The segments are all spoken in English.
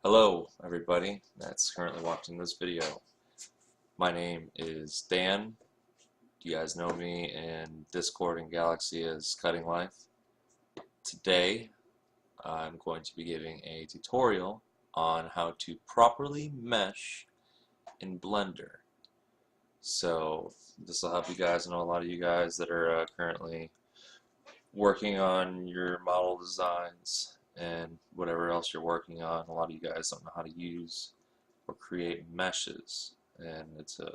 Hello everybody that's currently watching this video. My name is Dan. You guys know me in Discord and Galaxy as Cutting Life. Today I'm going to be giving a tutorial on how to properly mesh in Blender. So this will help you guys. I know a lot of you guys that are currently working on your model designs and whatever else you're working on. A lot of you guys don't know how to use or create meshes, and it's a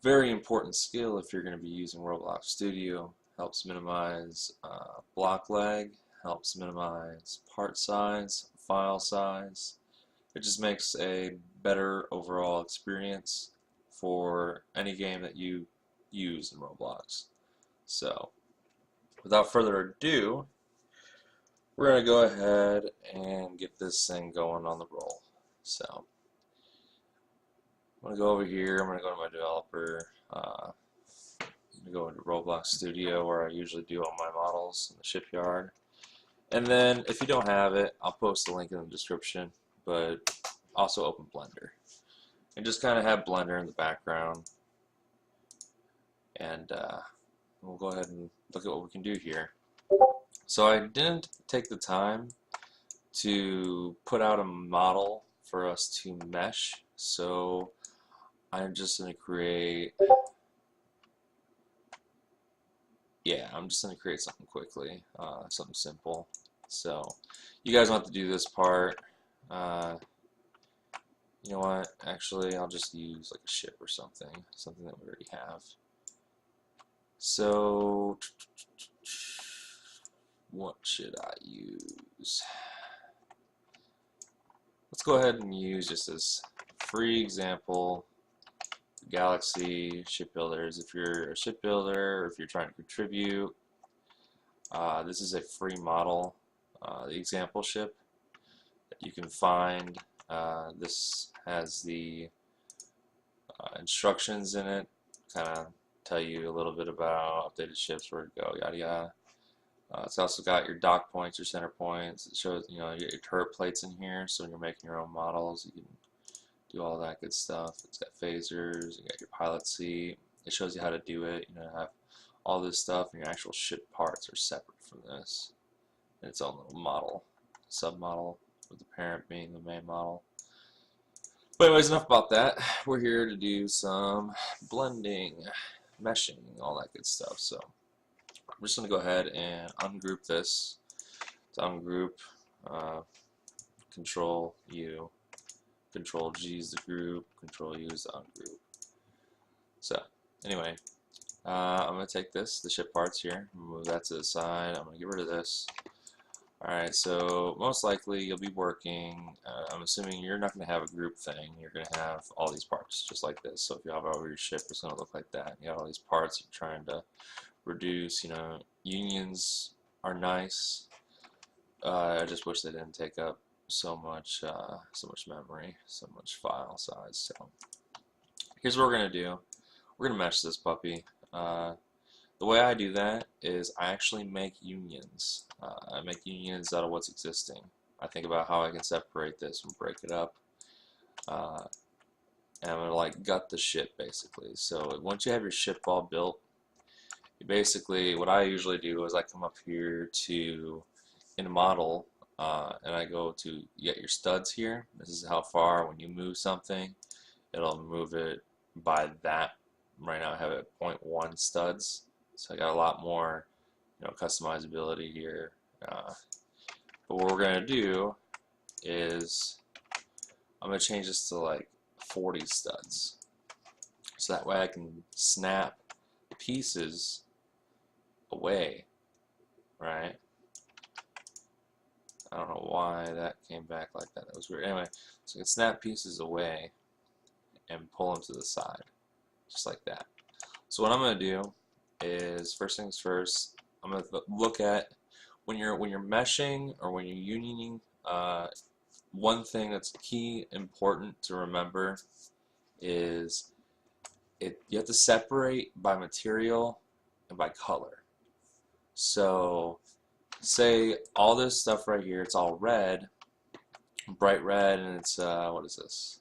very important skill if you're going to be using Roblox Studio. Helps minimize block lag, helps minimize part size, file size. It just makes a better overall experience for any game that you use in Roblox. So without further ado, we're going to go ahead and get this thing going on the roll. So I'm going to go over here, I'm going to go to my developer, I'm going to go into Roblox Studio where I usually do all my models in the shipyard. And then if you don't have it, I'll post the link in the description, but also open Blender. And just kind of have Blender in the background. And we'll go ahead and look at what we can do here. So I didn't take the time to put out a model for us to mesh, so I'm just going to create, I'm just going to create something quickly, something simple. So you guys want to do this part. You know what, actually I'll just use like a ship or something that we already have. So what should I use? Let's go ahead and use just this free example, Galaxy shipbuilders. If you're a shipbuilder or if you're trying to contribute, this is a free model, the example ship that you can find. This has the instructions in it, kind of tell you a little bit about updated ships, where to go, yada yada. It's also got your dock points, your center points. It shows, you know, your turret plates in here, so when you're making your own models, you can do all that good stuff. It's got phasers, you got your pilot seat. It shows you how to do it. You know, have all this stuff, and your actual ship parts are separate from this. And its own little model, sub-model, with the parent being the main model. But anyways, enough about that. We're here to do some blending, meshing, all that good stuff. So I'm just going to go ahead and ungroup this. To ungroup, Control U, Control G is the group, Control U is the ungroup. So anyway, I'm going to take this, the ship parts here, move that to the side. I'm going to get rid of this. Alright, so most likely you'll be working, I'm assuming you're not going to have a group thing. You're going to have all these parts just like this. So if you have it over your ship, it's going to look like that. You got all these parts you're trying to reduce. You know, unions are nice. I just wish they didn't take up so much memory, so much file size. So here's what we're gonna do. We're gonna mesh this puppy. The way I do that is I actually make unions. I make unions out of what's existing. I think about how I can separate this and break it up. And I'm gonna like gut the ship basically. So once you have your ship all built, basically what I usually do is I come up here to in model, and I go to, you get your studs here. This is how far when you move something, it'll move it by that. Right now I have it at 0.1 studs, so I got a lot more, you know, customizability here. But what we're gonna do is I'm gonna change this to like 40 studs, so that way I can snap pieces away, right? I don't know why that came back like that. That was weird. Anyway, so I can snap pieces away and pull them to the side, just like that. So what I'm going to do is, first things first, I'm going to look at when you're meshing or when you're unioning. One thing that's key, important to remember, is you have to separate by material and by color. So say all this stuff right here, it's all red. bright red, and it's what is this?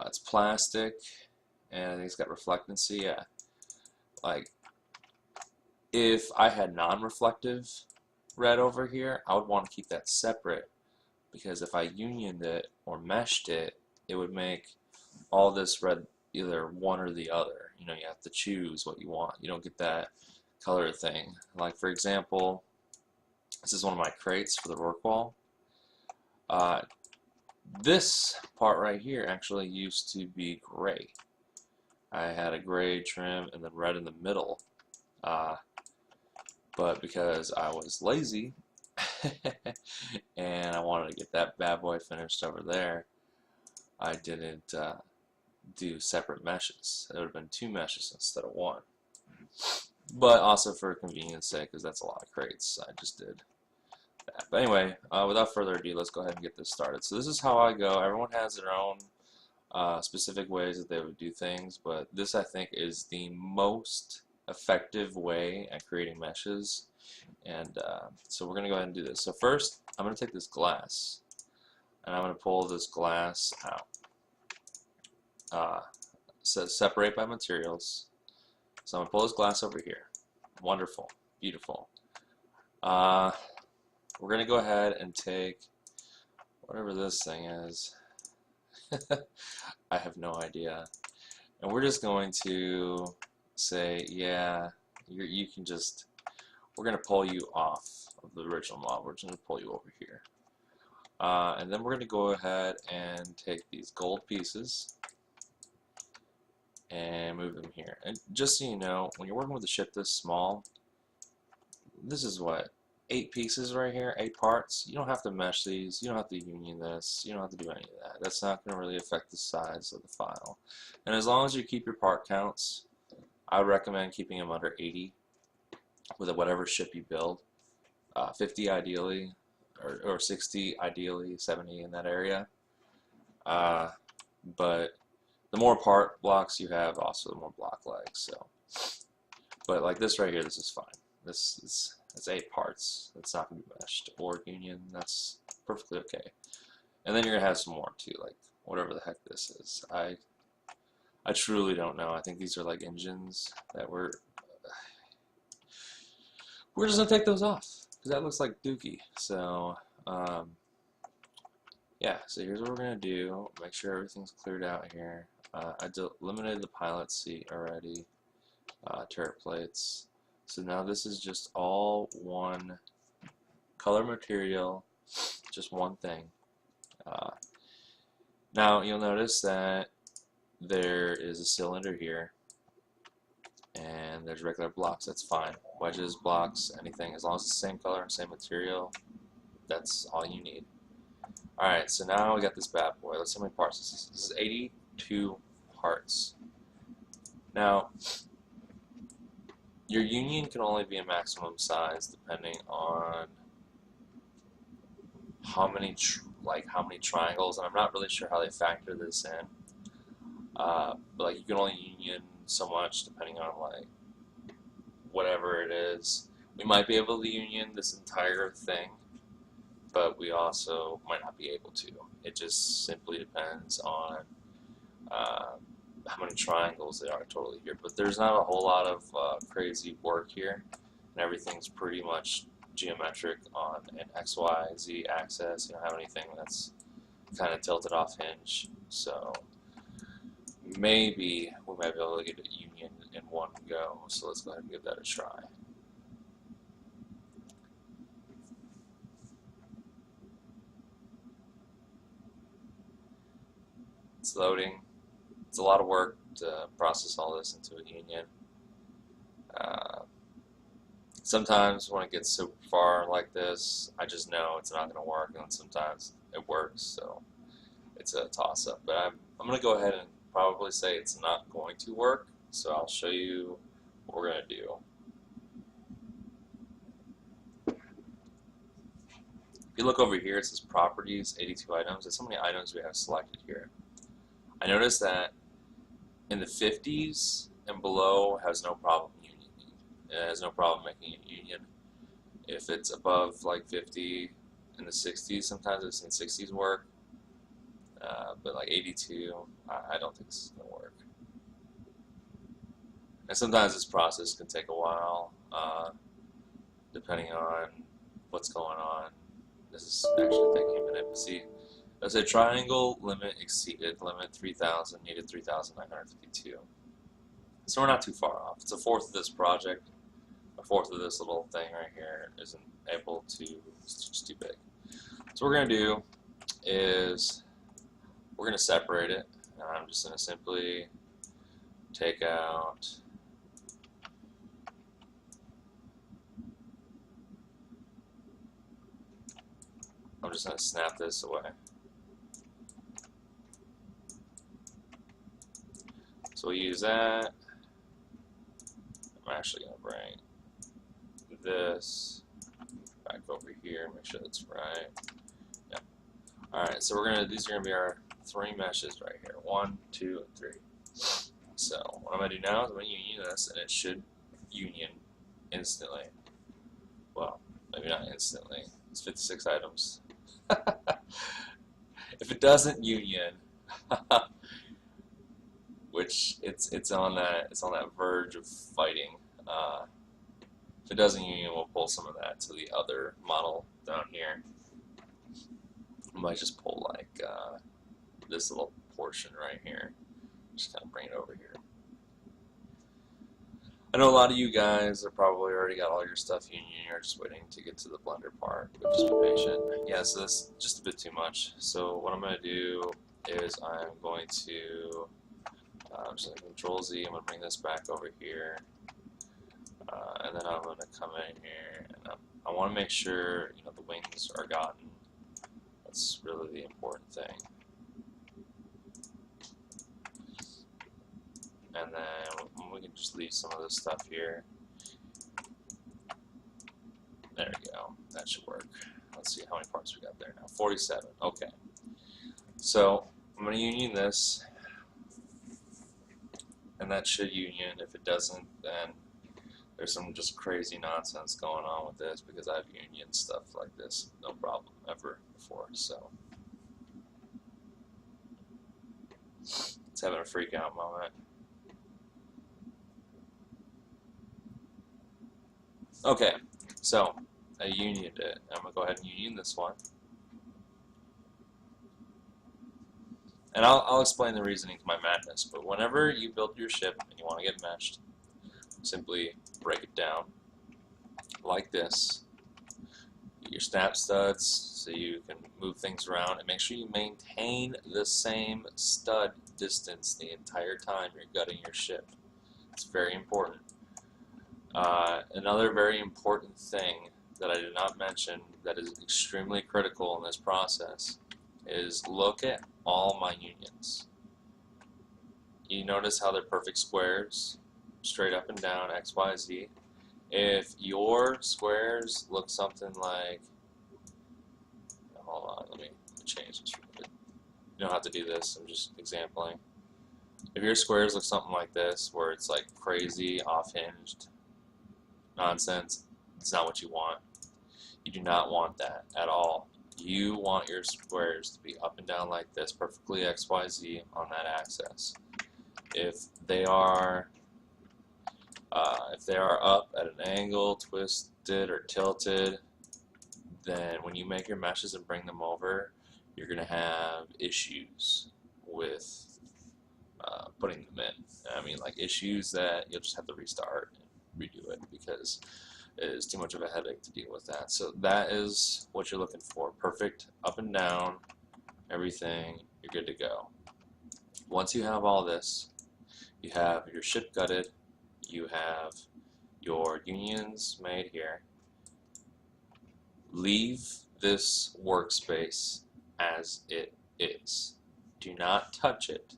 It's plastic, and I think it's got reflectancy. Yeah, like if I had non-reflective red over here, I would want to keep that separate, because if I unioned it or meshed it, it would make all this red either one or the other. You know, you have to choose what you want. You don't get that color thing. Like for example, this is one of my crates for the Rorqual. This part right here actually used to be gray. I had a gray trim and then red in the middle. But because I was lazy and I wanted to get that bad boy finished over there, I didn't do separate meshes. It would have been 2 meshes instead of 1. But also for convenience sake, because that's a lot of crates, I just did that. But anyway, without further ado, let's go ahead and get this started. So this is how I go. Everyone has their own specific ways that they would do things, but this I think is the most effective way at creating meshes. And so we're going to go ahead and do this. So first, I'm going to take this glass, and I'm going to pull this glass out. It says separate by materials. So I'm going to pull this glass over here. Wonderful. Beautiful. We're going to go ahead and take whatever this thing is. I have no idea. And we're just going to say, yeah, you can just, we're going to pull you off of the original model. We're just going to pull you over here. And then we're going to go ahead and take these gold pieces and move them here. And just so you know, when you're working with a ship this small, this is what, 8 pieces right here, 8 parts. You don't have to mesh these, you don't have to union this, you don't have to do any of that. That's not going to really affect the size of the file. And as long as you keep your part counts, I would recommend keeping them under 80 with whatever ship you build. 50 ideally, or 60 ideally, 70 in that area. But the more part blocks you have, also the more block legs. So, but like this right here, this is fine. This is, it's 8 parts. That's not going to be meshed or union. That's perfectly okay. And then you're gonna have some more too, like whatever the heck this is. I truly don't know. I think these are like engines that we're just gonna take those off because that looks like dookie. So yeah. So here's what we're gonna do. Make sure everything's cleared out here. I eliminated the pilot seat already. Turret plates. So now this is just all one color material, just one thing. Now you'll notice that there is a cylinder here, and there's regular blocks. That's fine. Wedges, blocks, anything, as long as it's the same color and same material, that's all you need. Alright, so now we got this bad boy. Let's see how many parts this is. This is 82 parts. Now, your union can only be a maximum size depending on how many triangles, and I'm not really sure how they factor this in. But like you can only union so much depending on like whatever it is. We might be able to union this entire thing, but we also might not be able to. It just simply depends on how many triangles there are totally here. But there's not a whole lot of crazy work here, and everything's pretty much geometric on an X, Y, Z axis. You don't have anything that's kind of tilted off hinge. So maybe we might be able to get a union in one go. So let's go ahead and give that a try. It's loading. It's a lot of work to process all this into a union. Sometimes when it gets super far like this, I just know it's not going to work, and sometimes it works, so it's a toss-up. But I'm going to go ahead and probably say it's not going to work, so I'll show you what we're going to do. If you look over here, it says properties, 82 items. There's so many items we have selected here. I noticed that in the 50s and below has no problem unioning. It has no problem making a union. If it's above like 50, in the 60s. Sometimes I've seen 60s work, but like 82, I don't think this is going to work. And sometimes this process can take a while, depending on what's going on. This is actually taking a minute. But see, let's say triangle limit exceeded, limit 3,000, needed 3,952. So we're not too far off. It's a fourth of this project. A fourth of this little thing right here isn't able to, it's just too big. So what we're going to do is we're going to separate it. And I'm just going to simply take out I'm just going to snap this away. So we use that. I'm actually going to bring this back over here, make sure that's right. Yeah. Alright, so these are going to be our 3 meshes right here. 1, 2, and 3. So what I'm going to do now is I'm going to union this, and it should union instantly. Well, maybe not instantly. It's 56 items. If it doesn't union, which it's on that verge of fighting. If it doesn't union, we'll pull some of that to the other model down here. I might just pull like this little portion right here. Just kind of bring it over here. I know a lot of you guys are probably already got all your stuff union. You're just waiting to get to the blender part, but just be patient. Yeah, so this is just a bit too much. So what I'm going to do is I'm going to just going to Control Z. I'm going to bring this back over here, and then I'm going to come in here, and I want to make sure the wings are gotten. That's really the important thing. And then we can just leave some of this stuff here. There we go. That should work. Let's see how many parts we got there now. 47. Okay. So I'm going to union this, and that should union. If it doesn't, then there's some just crazy nonsense going on with this, because I've unioned stuff like this no problem ever before. So it's having a freak out moment. Okay, so I unioned it. I'm going to go ahead and union this one. And I'll explain the reasoning to my madness, but whenever you build your ship and you want to get meshed, simply break it down like this. Get your snap studs so you can move things around, and make sure you maintain the same stud distance the entire time you're gutting your ship. It's very important. Another very important thing that I did not mention that is extremely critical in this process is look at all my unions. You notice how they're perfect squares, straight up and down, X, Y, Z. If your squares look something like, hold on, let me change this real quick. You don't have to do this, I'm just exampling. If your squares look something like this, where it's like crazy, off-hinged nonsense, it's not what you want. You do not want that at all. You want your squares to be up and down like this, perfectly XYZ on that axis. If they are up at an angle, twisted or tilted, then when you make your meshes and bring them over, you're going to have issues with putting them in. I mean, like issues that you'll just have to restart and redo it, because it is too much of a headache to deal with that. So that is what you're looking for. Perfect up and down, everything, you're good to go. Once you have all this, you have your ship gutted, you have your unions made here. Leave this workspace as it is. Do not touch it.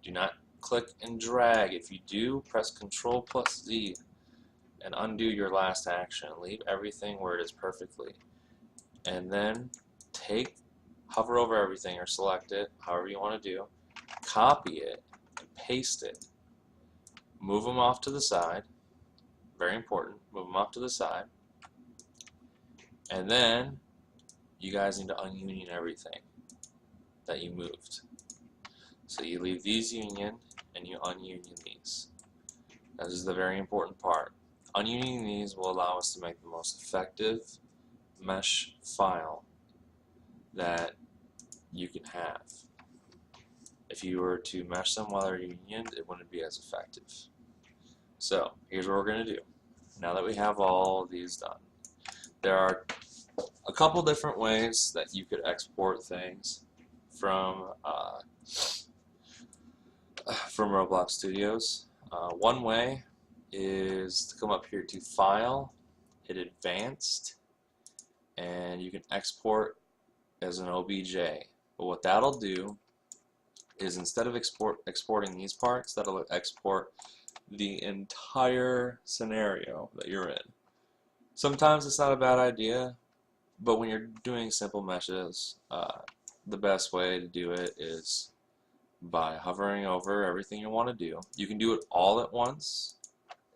Do not click and drag. If you do, press Control plus Z and undo your last action. Leave everything where it is perfectly. And then hover over everything or select it, however you want to do, copy it and paste it. Move them off to the side. Very important. Move them off to the side. And then you guys need to ununion everything that you moved. So you leave these union and you ununion these. That is the very important part. Ununioning these will allow us to make the most effective mesh file that you can have. If you were to mesh them while they're unioned, it wouldn't be as effective. So here's what we're going to do. Now that we have all these done, there are a couple different ways that you could export things from Roblox Studios. One way is to come up here to File, hit Advanced, and you can export as an OBJ. But what that'll do is instead of exporting these parts, that'll export the entire scenario that you're in. Sometimes it's not a bad idea, but when you're doing simple meshes, the best way to do it is by hovering over everything you want to do. You can do it all at once,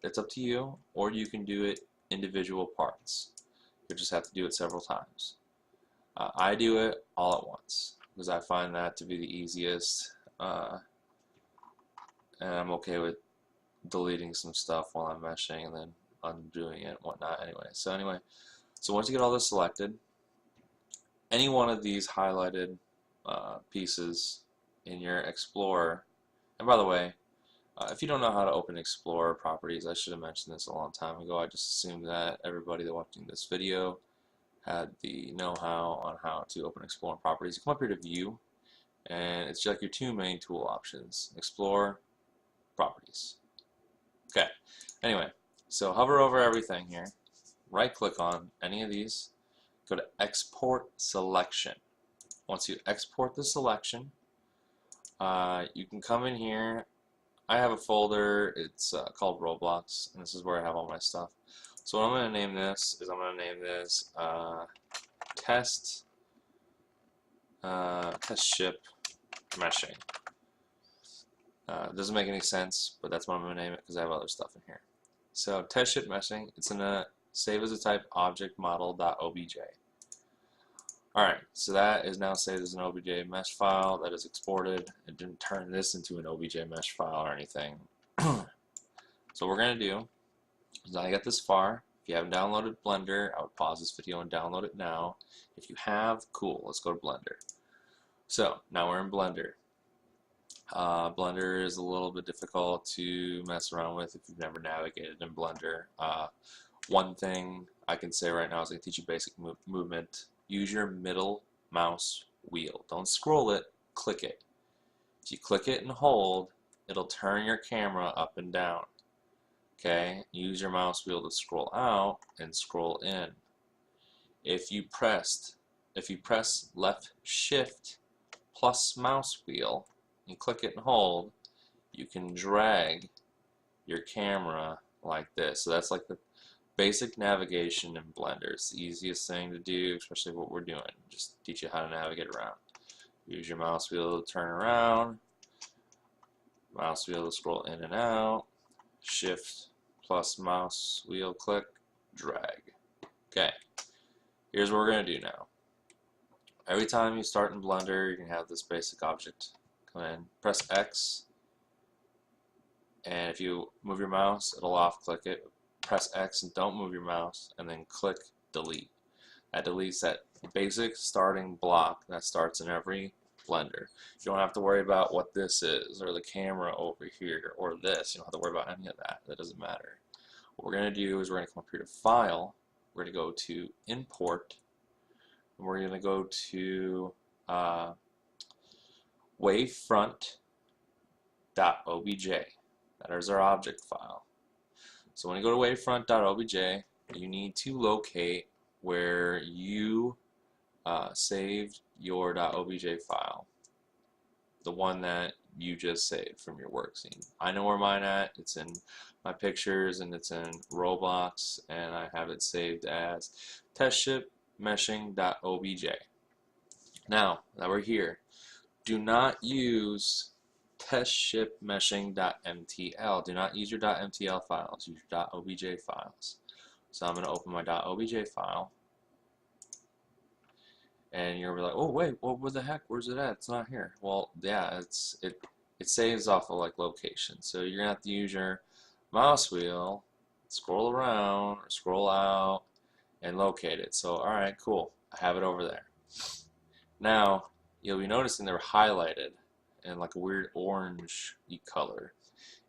it's up to you, or you can do it individual parts. You just have to do it several times. I do it all at once because I find that to be the easiest, and I'm okay with deleting some stuff while I'm meshing and then undoing it and whatnot anyway. So once you get all this selected, any one of these highlighted pieces in your Explorer, and by the way, if you don't know how to open Explorer properties, I should have mentioned this a long time ago. I just assumed that everybody that watching this video had the know-how on how to open Explorer properties. You come up here to View, and it's like your two main tool options: Explore, Properties. Okay. Anyway, so hover over everything here, right-click on any of these, go to Export Selection. Once you export the selection, you can come in here. I have a folder, it's called Roblox, and this is where I have all my stuff. So what I'm going to name this is test ship meshing. It doesn't make any sense, but that's what I'm going to name it because I have other stuff in here. So test ship meshing, it's in a save as a type object model.obj. Alright, so that is now saved as an OBJ mesh file that is exported. It didn't turn this into an OBJ mesh file or anything. So what we're going to do is, now I got this far. If you haven't downloaded Blender, I would pause this video and download it now. If you have, cool, let's go to Blender. So now we're in Blender. Blender is a little bit difficult to mess around with if you've never navigated in Blender. One thing I can say right now is I can teach you basic movement. Use your middle mouse wheel. Don't scroll it, click it. If you click it and hold, it'll turn your camera up and down. Okay? Use your mouse wheel to scroll out and scroll in. If you press left shift plus mouse wheel and click it and hold, you can drag your camera like this. So that's like the basic navigation in Blender. It's the easiest thing to do, especially what we're doing. Just teach you how to navigate around. Use your mouse wheel to turn around, mouse wheel to scroll in and out, shift plus mouse wheel click, drag. Okay, here's what we're going to do now. Every time you start in Blender, you can have this basic object come in. Press X, and if you move your mouse, it'll off click it. Press X and don't move your mouse, and then click delete. That deletes that basic starting block that starts in every Blender. You don't have to worry about what this is, or the camera over here, or this. You don't have to worry about any of that. That doesn't matter. What we're going to do is we're going to come up here to File. We're going to go to Import, and we're going to go to wavefront.obj. That is our object file. So when you go to wavefront.obj, you need to locate where you saved your .obj file, the one that you just saved from your work scene. I know where mine at. It's in my pictures and it's in Roblox, and I have it saved as testshipmeshing.obj. Now that we're here, do not use testshipmeshing.mtl. Do not use your .mtl files. Use your .obj files. So I'm going to open my .obj file, and you're like, oh wait, well, where the heck? Where's it at? It's not here. Well, yeah, it saves off of like location, so you're gonna have to use your mouse wheel, scroll around or scroll out, and locate it. So all right, cool, I have it over there. Now you'll be noticing they're highlighted in like a weird orange color.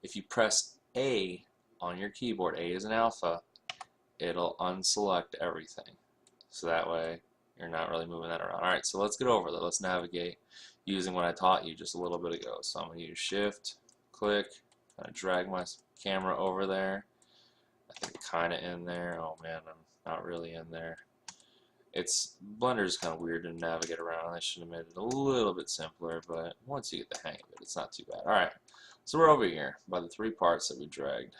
If you press A on your keyboard, A is an alpha, it'll unselect everything. So that way you're not really moving that around. Alright, so let's get over that. Let's navigate using what I taught you just a little bit ago. So I'm going to use Shift, click, kind of drag my camera over there. I think kind of in there. Oh man, I'm not really in there. Blender's kind of weird to navigate around. I should have made it a little bit simpler, but once you get the hang of it, it's not too bad. Alright, so we're over here by the 3 parts that we dragged.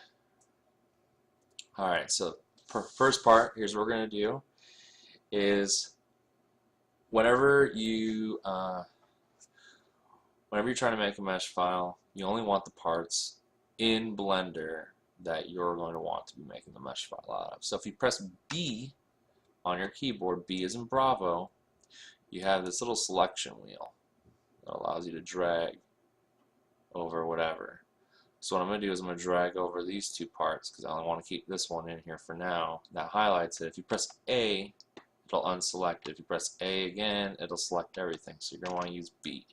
Alright, so first part, here's what we're going to do, is whenever you're trying to make a mesh file, you only want the parts in Blender that you're going to want to be making the mesh file out of. So if you press B on your keyboard, B as in Bravo, you have this little selection wheel that allows you to drag over whatever. So what I'm going to do is I'm going to drag over these 2 parts because I only want to keep this one in here for now. That highlights it. If you press A, it'll unselect it. If you press A again, it'll select everything. So you're going to want to use B.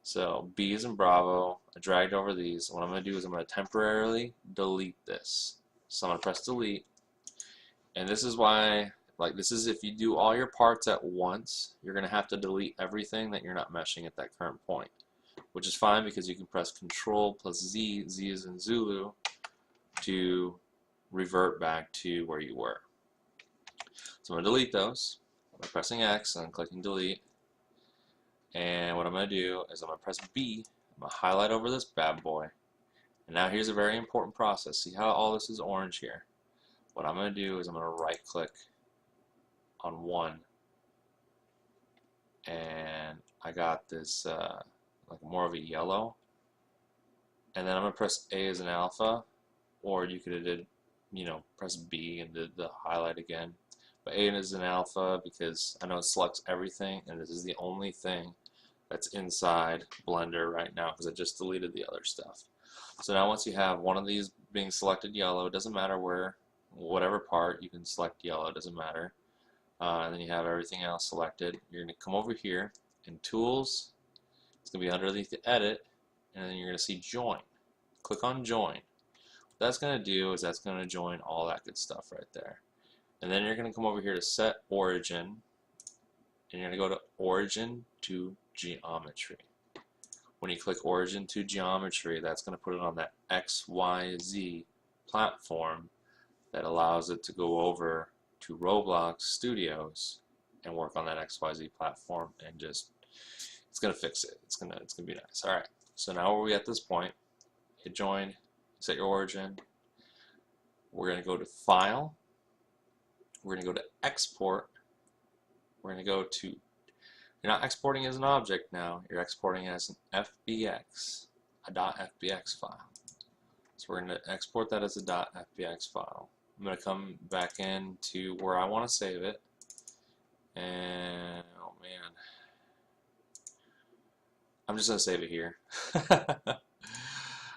So B is in Bravo. I dragged over these. What I'm going to do is I'm going to temporarily delete this. So I'm going to press delete. And this is why, like, this is if you do all your parts at once, you're going to have to delete everything that you're not meshing at that current point, which is fine because you can press Control plus Z, Z is in Zulu, to revert back to where you were. So I'm going to delete those by pressing X and clicking delete. And what I'm going to do is I'm going to press B, I'm going to highlight over this bad boy. And now here's a very important process. See how all this is orange here? What I'm going to do is I'm going to right click on one, and I got this like more of a yellow, and then I'm going to press A as an alpha, or you could have did, press B and did the highlight again. But A is an alpha because I know it selects everything, and this is the only thing that's inside Blender right now because I just deleted the other stuff. So now once you have one of these being selected yellow, it doesn't matter where, whatever part you can select yellow, it doesn't matter. And then you have everything else selected. You're going to come over here in Tools. It's going to be underneath the Edit, and then you're going to see Join. Click on Join. What that's going to do is that's going to join all that good stuff right there. And then you're going to come over here to Set Origin, and you're going to go to Origin to Geometry. When you click Origin to Geometry, that's going to put it on that XYZ platform that allows it to go over to Roblox Studios and work on that XYZ platform, and just it's gonna fix it. It's gonna be nice. All right. So now we're at this point. Hit Join. Set your origin. We're gonna go to File. We're gonna go to Export. We're gonna go to. You're not exporting as an object now. You're exporting as an FBX, a .fbx file. So we're gonna export that as a .fbx file. I'm going to come back into where I want to save it, and oh man, I'm just going to save it here.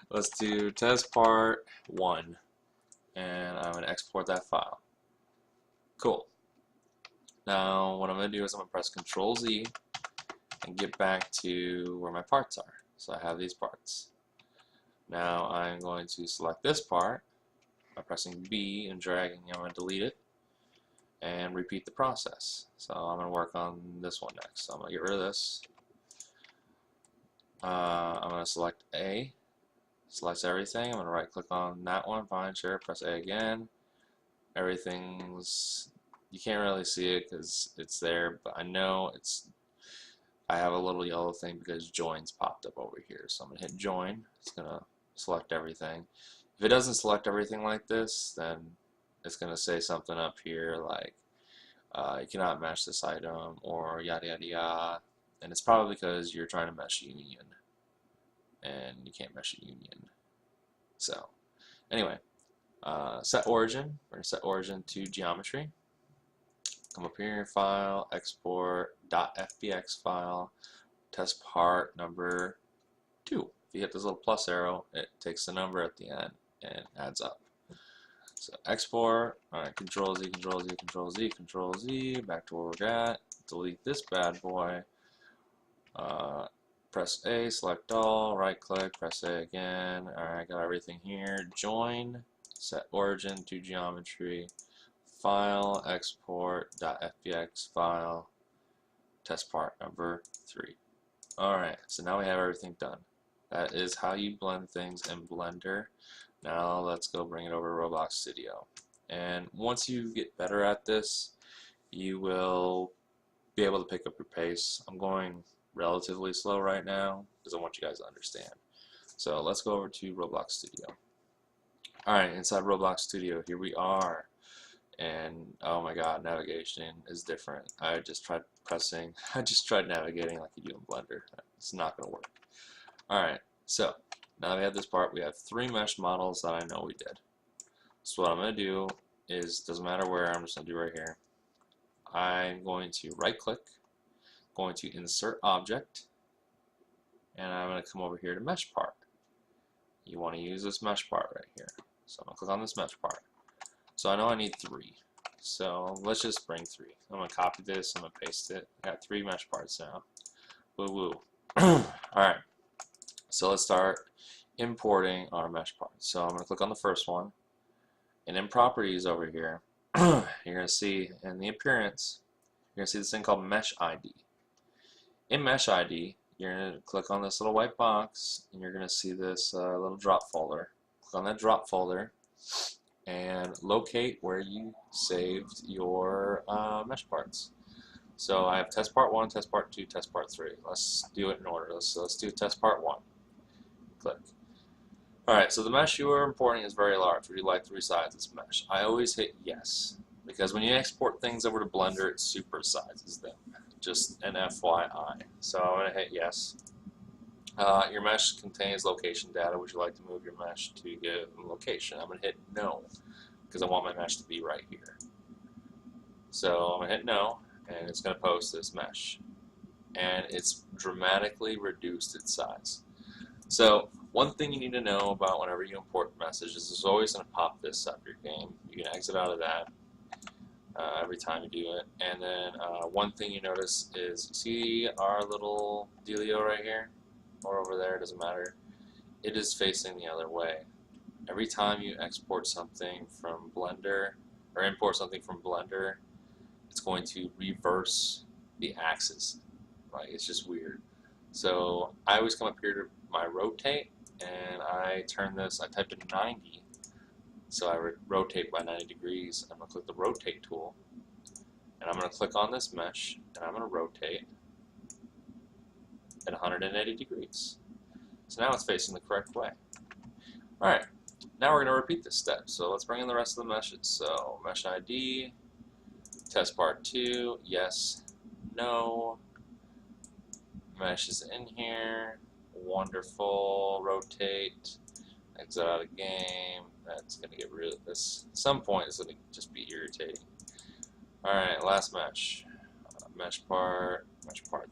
Let's do test part 1, and I'm going to export that file. Cool. Now what I'm going to do is I'm going to press Control Z and get back to where my parts are. So I have these parts. Now I'm going to select this part by pressing B and dragging. I'm going to delete it and repeat the process. So I'm going to work on this one next. So I'm going to get rid of this. I'm going to select A, select everything. I'm going to right click on that one, fine, sure, press A again. Everything's, you can't really see it because it's there, but I know I have a little yellow thing because joins popped up over here. So I'm going to hit join. It's going to select everything. If it doesn't select everything like this, then it's going to say something up here like you cannot mesh this item or yada yada yada, and it's probably because you're trying to mesh a union and you can't mesh a union. So anyway, set origin. We're going to set origin to geometry. come up here in your file, export .fbx file, test part number 2. If you hit this little plus arrow, it takes the number at the end and adds up. So export, alright, Control Z, Control Z, Control Z, Control Z, back to where we're at. Delete this bad boy. Press A, select all, right click, press A again. Alright, got everything here. Join, set origin to geometry, file, export, .fbx file, test part number 3. Alright, so now we have everything done. That is how you blend things in Blender. Now let's go bring it over to Roblox Studio. And once you get better at this, you will be able to pick up your pace. I'm going relatively slow right now because I want you guys to understand. So let's go over to Roblox Studio. Alright, inside Roblox Studio, here we are. And oh my god, navigation is different. I just tried navigating like you do in Blender. It's not going to work. Alright, so now that we have this part, we have 3 mesh models that I know we did. So what I'm going to do is, doesn't matter where, I'm just going to do right here. I'm going to right click, going to insert object, and I'm going to come over here to mesh part. You want to use this mesh part right here. So I'm going to click on this mesh part. So I know I need 3. So let's just bring 3. I'm going to copy this, I'm going to paste it. I got 3 mesh parts now. Woo woo. Alright. So let's start importing our mesh parts. So I'm going to click on the first one, and in properties over here, you're going to see in the appearance, you're going to see this thing called Mesh ID. In Mesh ID, you're going to click on this little white box, and you're going to see this little drop folder. Click on that drop folder, and locate where you saved your mesh parts. So I have test part 1, test part 2, test part 3. Let's do it in order. Let's do test part 1. Click. Alright, so the mesh you are importing is very large. Would you like 3 sides of this mesh? I always hit yes, because when you export things over to Blender, it supersizes them. Just an FYI. So I'm going to hit yes. Your mesh contains location data. Would you like to move your mesh to give location? I'm going to hit no, because I want my mesh to be right here. So I'm going to hit no, and it's going to post this mesh. And it's dramatically reduced its size. So one thing you need to know about whenever you import messages is it's always going to pop this up your game. You can exit out of that every time you do it. And then one thing you notice is, see our little dealio right here? Or over there, doesn't matter. It is facing the other way. Every time you export something from Blender, or import something from Blender, it's going to reverse the axis. Like, it's just weird. So I always come up here to my rotate, and I turn this, I type in 90, so I rotate by 90 degrees. I'm going to click the rotate tool, and I'm going to click on this mesh, and I'm going to rotate at 180 degrees. So now it's facing the correct way. Alright, now we're going to repeat this step. So let's bring in the rest of the meshes. So mesh ID, test part 2, yes, no. Mesh is in here, wonderful, rotate, exit out of game. That's going to get rid of this. At some point it's going to just be irritating. Alright, last mesh. Mesh part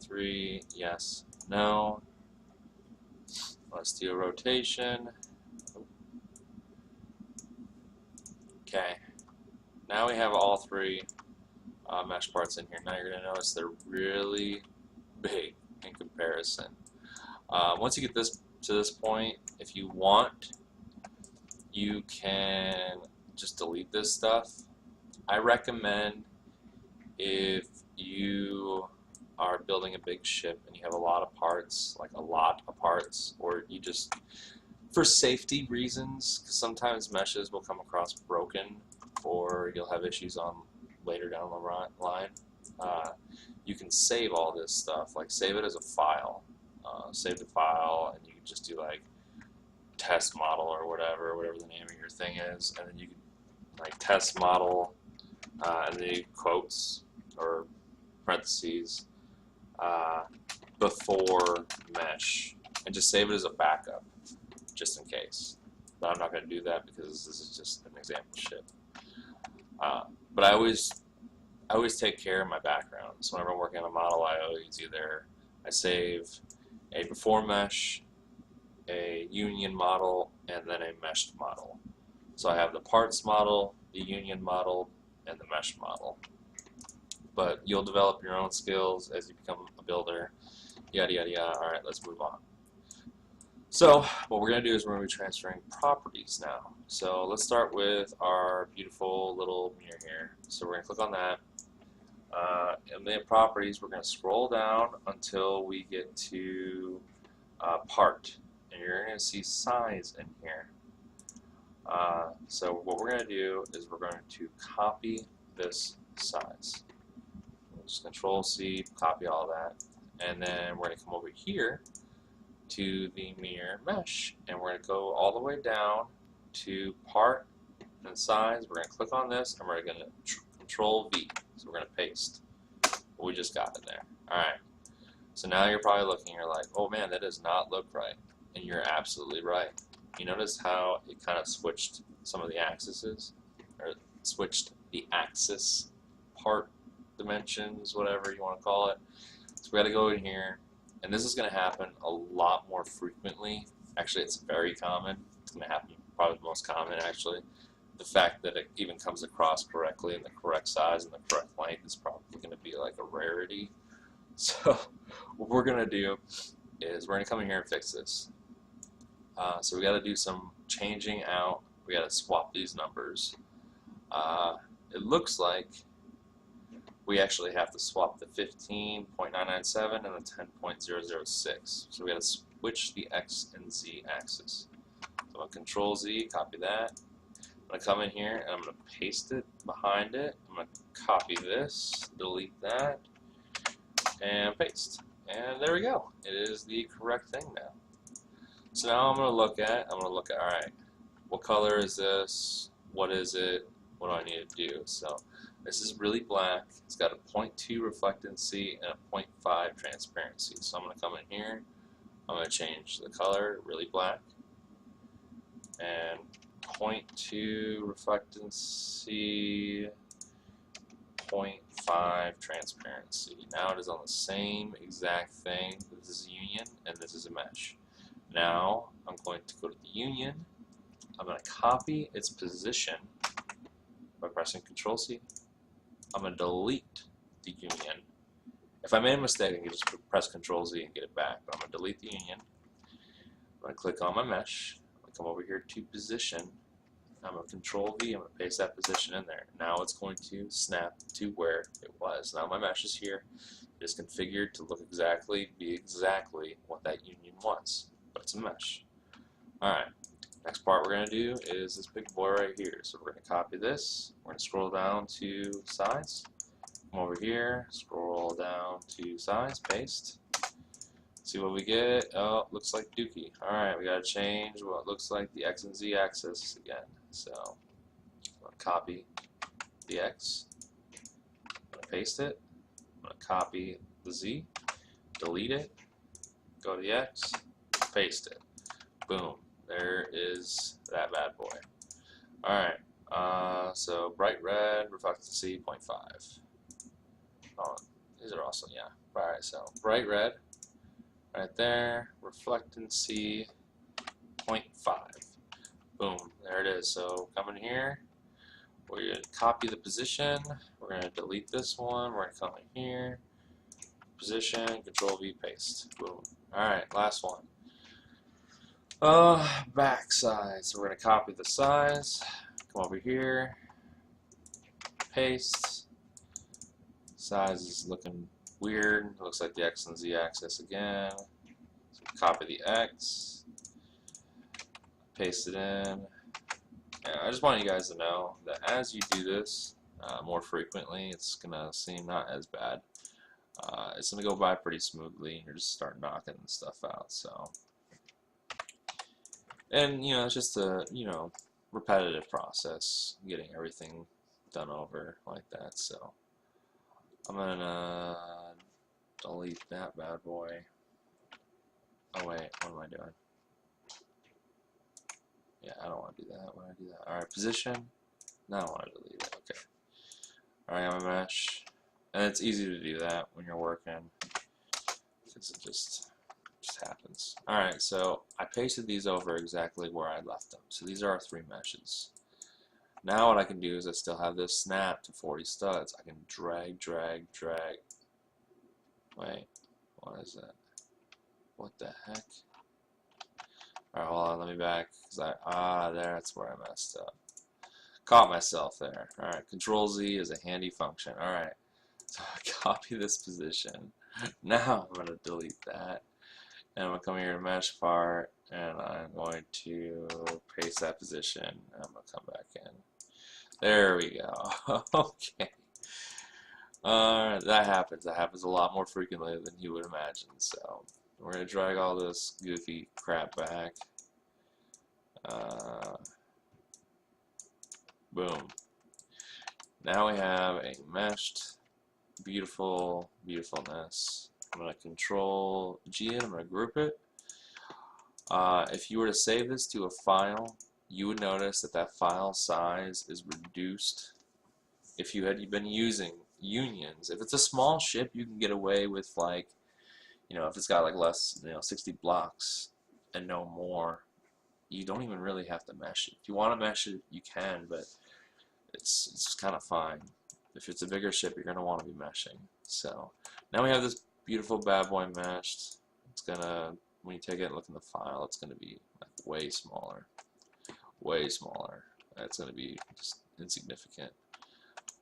3, yes, no. Let's do a rotation. Okay, now we have all 3 mesh parts in here. Now you're going to notice they're really big in comparison. Once you get to this point, if you want, you can just delete this stuff. I recommend, if you are building a big ship and you have a lot of parts, like a lot of parts, or you just, for safety reasons, because sometimes meshes will come across broken, or you'll have issues on later down the line, you can save all this stuff, like save it as a file. Save the file, and you can just do like test model or whatever the name of your thing is, and then you can like test model, and then you quotes or parentheses before mesh, and just save it as a backup, just in case. But I'm not going to do that because this is just an example ship. But I always I always take care of my background. So whenever I'm working on a model, I save a before mesh, a union model, and then a meshed model. So I have the parts model, the union model, and the mesh model. But you'll develop your own skills as you become a builder, yada yada yada. Alright, let's move on. So what we're going to do is we're going to be transferring properties now. So let's start with our beautiful little mirror here. So we're going to click on that. And then properties, we're going to scroll down until we get to part. And you're going to see size in here. So what we're going to do is we're going to copy this size. We'll just Control C, copy all that. And then we're going to come over here to the mirror mesh, and we're going to go all the way down to part and size. We're going to click on this, and we're going to Control V. So we're going to paste what we just got in there. Alright, so now you're probably looking, you're like, oh man, that does not look right. And you're absolutely right. You notice how it kind of switched some of the axes, or switched the axis part dimensions, whatever you want to call it. So we got to go in here. And this is going to happen a lot more frequently. Actually, it's very common. It's going to happen probably the most common, actually. The fact that it even comes across correctly in the correct size and the correct length is probably going to be like a rarity. So what we're going to do is we're going to come in here and fix this. So we got to do some changing out. We got to swap these numbers. It looks like we actually have to swap the 15.997 and the 10.006. So we got to switch the X and Z axis. So I'm going to Control Z, copy that. I'm going to come in here and I'm going to paste it behind it. I'm going to copy this, delete that, and paste. And there we go. It is the correct thing now. So now I'm going to look at, alright, what color is this? What is it? What do I need to do? So this is really black. It's got a 0.2 reflectancy and a 0.5 transparency. So I'm going to come in here. I'm going to change the color, really black. And 0.2 reflectancy, 0.5 transparency. Now it is on the same exact thing. This is a union and this is a mesh. Now I'm going to go to the union. I'm going to copy its position by pressing Control C. I'm going to delete the union. If I made a mistake, I can just press Control Z and get it back. But I'm going to delete the union. I'm going to click on my mesh. I'm going to come over here to position. I'm going to Control V. I'm going to paste that position in there. Now it's going to snap to where it was. Now my mesh is here. It is configured to be exactly what that union was. But it's a mesh. Alright. Next part we're going to do is this big boy right here. So we're going to copy this. We're going to scroll down to size. Come over here, scroll down to size, paste. See what we get. Oh, looks like Dookie. Alright, we got to change what looks like the X and Z axis again. So I'm going to copy the X. I'm going to paste it. I'm going to copy the Z, delete it, go to the X, paste it. Boom. There is that bad boy. Alright, so bright red, reflectancy 0.5. Oh, these are also, yeah. Alright, so bright red, right there, reflectancy 0.5. Boom, there it is. So come in here, we're going to copy the position, we're going to delete this one, we're going to come in here, position, Control V, paste. Boom. Alright, last one. Back size. So we're going to copy the size, come over here, paste. Size is looking weird. It looks like the X and Z axis again. So copy the X, paste it in. And I just want you guys to know that as you do this more frequently, it's going to seem not as bad. It's going to go by pretty smoothly, and you're just start knocking stuff out. So. And it's just a repetitive process, getting everything done over like that. So I'm gonna delete that bad boy. Oh wait, what am I doing? Yeah, I don't want to do that. Why do I do that? All right, position. No, I want to delete it. Okay. All right, I'm a mesh. And it's easy to do that when you're working because it just happens. Alright, so I pasted these over exactly where I left them. So these are our 3 meshes. Now what I can do is I still have this snap to 40 studs. I can drag. Wait, what is that? What the heck? Alright, hold on, let me back. That's where I messed up. Caught myself there. Alright, Control Z is a handy function. Alright, so I copy this position. Now I'm going to delete that. And I'm going to come here to mesh part, and I'm going to paste that position. And I'm going to come back in. There we go. Okay. That happens. That happens a lot more frequently than you would imagine. So we're going to drag all this goofy crap back. Boom. Now we have a meshed, beautifulness. I'm going to Control G it. I'm going to group it. If you were to save this to a file, you would notice that that file size is reduced. If you had been using unions, if it's a small ship, you can get away with, like, if it's got like less, 60 blocks and no more, you don't even really have to mesh it. If you want to mesh it, you can, but it's kind of fine. If it's a bigger ship, you're going to want to be meshing. So now we have this beautiful bad boy meshed. It's gonna, when you take it and look in the file, it's going to be like way smaller. It's going to be just insignificant.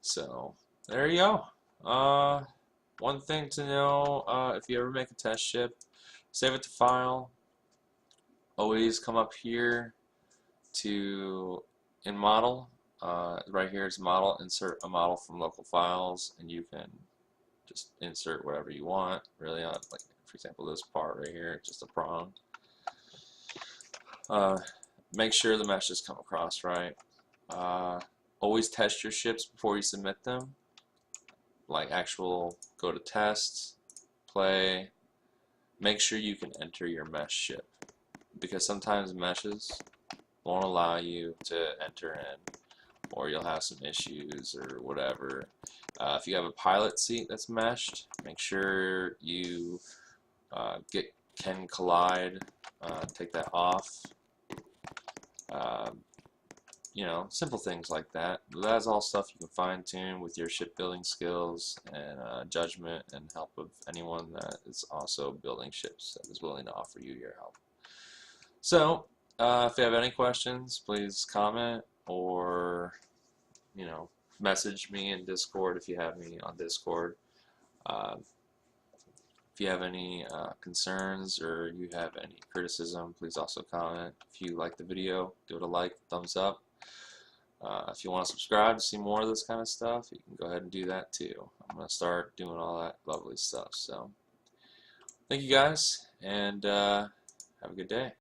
So there you go. One thing to know, if you ever make a test ship, save it to file. Always come up here to in model. Right here is model. Insert a model from local files, and you can just insert whatever you want. Really, like for example, this part right here, it's just a prong. Make sure the meshes come across right. Always test your ships before you submit them. Like go to test, play. Make sure you can enter your mesh ship, because sometimes meshes won't allow you to enter in, or you'll have some issues or whatever. If you have a pilot seat that's meshed, make sure you can collide. Take that off. Simple things like that. But that's all stuff you can fine-tune with your shipbuilding skills and judgment and help of anyone that is also building ships that is willing to offer you your help. So, if you have any questions, please comment or, message me in Discord if you have me on Discord. If you have any concerns or you have any criticism, please also comment. If you like the video, give it a like, thumbs up. If you want to subscribe to see more of this kind of stuff, you can go ahead and do that too. I'm going to start doing all that lovely stuff. So, thank you guys, and have a good day.